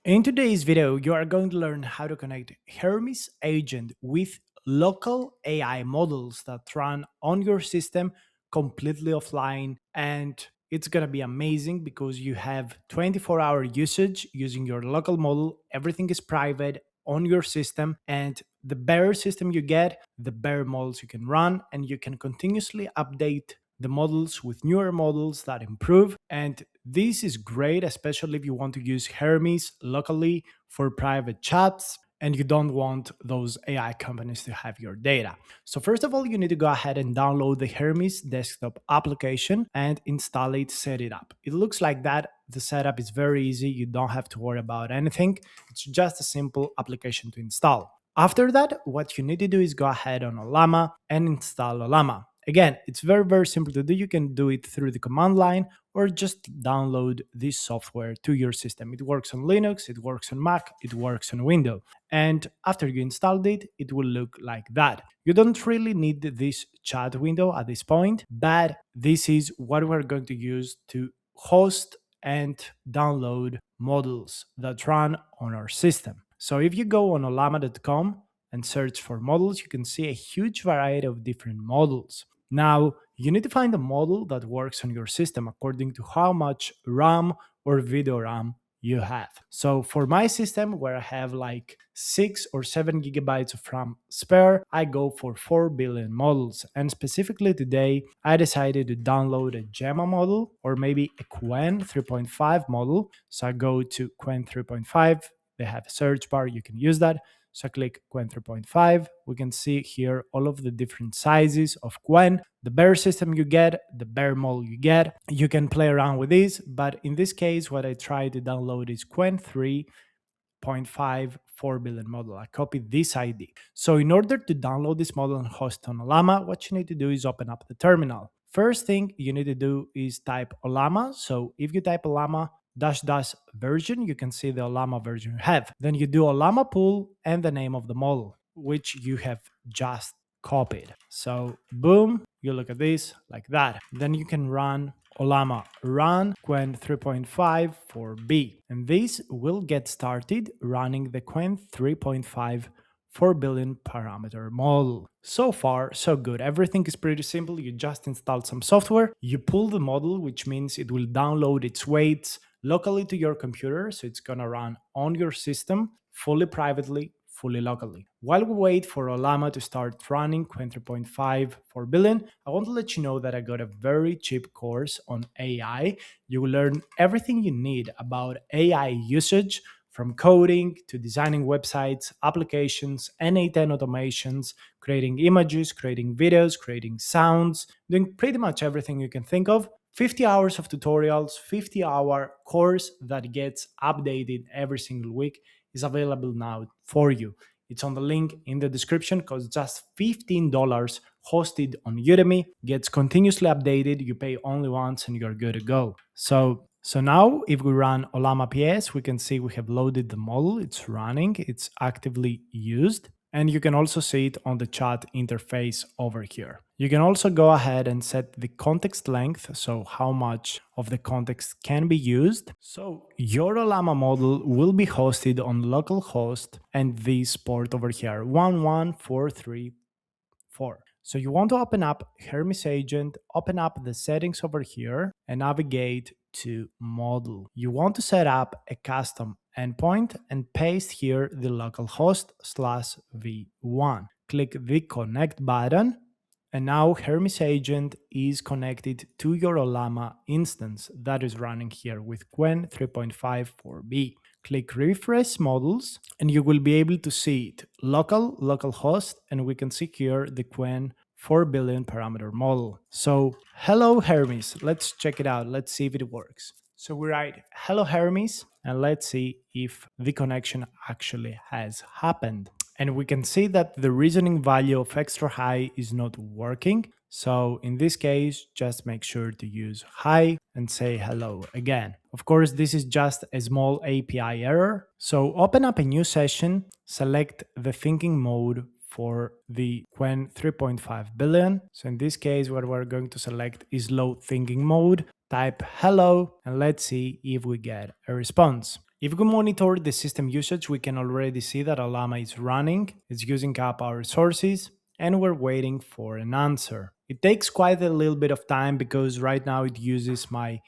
In today's video, you are going to learn how to connect Hermes agent with local AI models that run on your system completely offline. And it's going to be amazing because you have 24-hour usage using your local model. Everything is private on your system. And the better system you get, the better models you can run. And you can continuously update the models with newer models that improve. And this is great, especially if you want to use Hermes locally for private chats and you don't want those AI companies to have your data. So first of all, you need to go ahead and download the Hermes desktop application and install it, set it up. It looks like that. The setup is very easy. You don't have to worry about anything. It's just a simple application to install. After that, what you need to do is go ahead on Ollama and install Ollama. Again, it's very simple to do. You can do it through the command line or just download this software to your system. It works on Linux, it works on Mac, it works on Windows. And after you installed it, it will look like that. You don't really need this chat window at this point, but this is what we're going to use to host and download models that run on our system. So if you go on ollama.com and search for models, you can see a huge variety of different models. Now, you need to find a model that works on your system according to how much RAM or video RAM you have. So for my system, where I have like 6 or 7 gigabytes of RAM spare, I go for 4 billion models. And specifically today, I decided to download a Gemma model or maybe a Quen 3.5 model. So I go to Quen 3.5. They have a search bar, you can use that. So I click Quen 3.5. We can see here all of the different sizes of Quen. The better system you get, the better model you get. You can play around with this, but in this case, what I try to download is Quen 3.5 4 billion model. I copied this ID. So in order to download this model and host on Ollama, what you need to do is open up the terminal. First thing you need to do is type Ollama. So if you type Ollama dash version, you can see the Ollama version you have. Then you do Ollama pool and the name of the model, which you have just copied. So boom, you look at this like that. Then you can run Ollama run Quen 3.5 for B. And this will get started running the Quen 3.5 4 billion parameter model. So far, so good. Everything is pretty simple. You just install some software, you pull the model, which means it will download its weights locally to your computer. So it's gonna run on your system fully privately, fully locally. While we wait for Ollama to start running Quen 3.5 4 billion, I want to let you know that I got a very cheap course on AI. You will learn everything you need about AI usage, from coding to designing websites, applications, N8N automations, creating images, creating videos, creating sounds, doing pretty much everything you can think of. 50 hours of tutorials, 50-hour course that gets updated every single week is available now for you. It's on the link in the description. Costs just $15, hosted on Udemy, gets continuously updated. You pay only once and you're good to go. So now if we run Ollama PS, we can see we have loaded the model. It's running, it's actively used. And you can also see it on the chat interface over here. You can also go ahead and set the context length, so how much of the context can be used. So your Ollama model will be hosted on localhost and this port over here, 11434. So you want to open up Hermes agent, open up the settings over here and navigate to model. You want to set up a custom endpoint and paste here the localhost/v1. Click the connect button. And now Hermes agent is connected to your Ollama instance that is running here with Quen 3.5 4B. Click refresh models and you will be able to see it localhost, and we can see here the Quen 4 billion parameter model. So hello Hermes, let's check it out. Let's see if it works. So we write hello Hermes and let's see if the connection actually has happened. And we can see that the reasoning value of extra high is not working. So in this case, just make sure to use hi and say hello again. Of course, this is just a small API error. So open up a new session, select the thinking mode for the Quen 3.5 billion. So in this case, what we're going to select is low thinking mode. Type hello and let's see if we get a response. If we monitor the system usage, we can already see that Ollama is running, it's using up our resources, and we're waiting for an answer. It takes quite a little bit of time because right now it uses my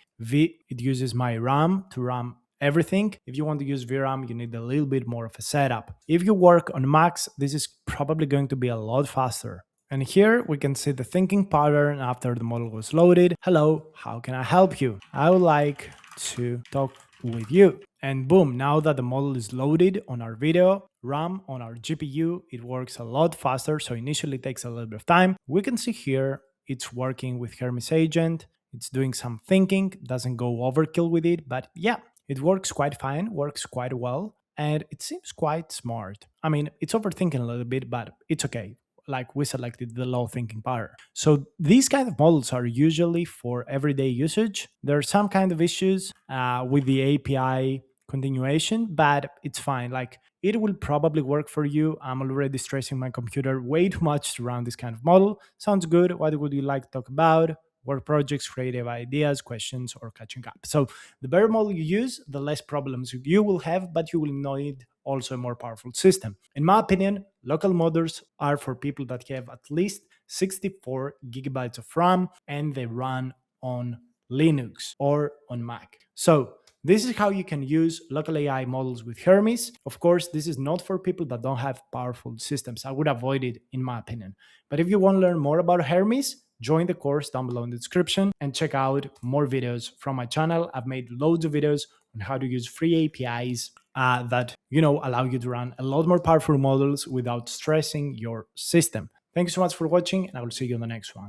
RAM to run everything. If you want to use VRAM, you need a little bit more of a setup. If you work on Macs, this is probably going to be a lot faster. And here we can see the thinking pattern after the model was loaded. Hello, how can I help you? I would like to talk with you. And boom, now that the model is loaded on our video RAM, on our GPU, it works a lot faster. So initially it takes a little bit of time. We can see here it's working with Hermes agent. It's doing some thinking, doesn't go overkill with it, but yeah, it works quite fine, works quite well, and it seems quite smart. I mean, it's overthinking a little bit, but it's okay. Like we selected the low thinking pattern. So these kind of models are usually for everyday usage. There are some kind of issues with the API continuation, but it's fine. Like it will probably work for you. I'm already stressing my computer way too much to run this kind of model. Sounds good. What would you like to talk about? Work projects, creative ideas, questions, or catching up. So the better model you use, the less problems you will have, but you will need also a more powerful system. In my opinion, local models are for people that have at least 64 gigabytes of RAM and they run on Linux or on Mac. So this is how you can use local AI models with Hermes. Of course, this is not for people that don't have powerful systems. I would avoid it, in my opinion. But if you want to learn more about Hermes, join the course down below in the description and check out more videos from my channel. I've made loads of videos on how to use free APIs that allow you to run a lot more powerful models without stressing your system. Thank you so much for watching, and I will see you in the next one.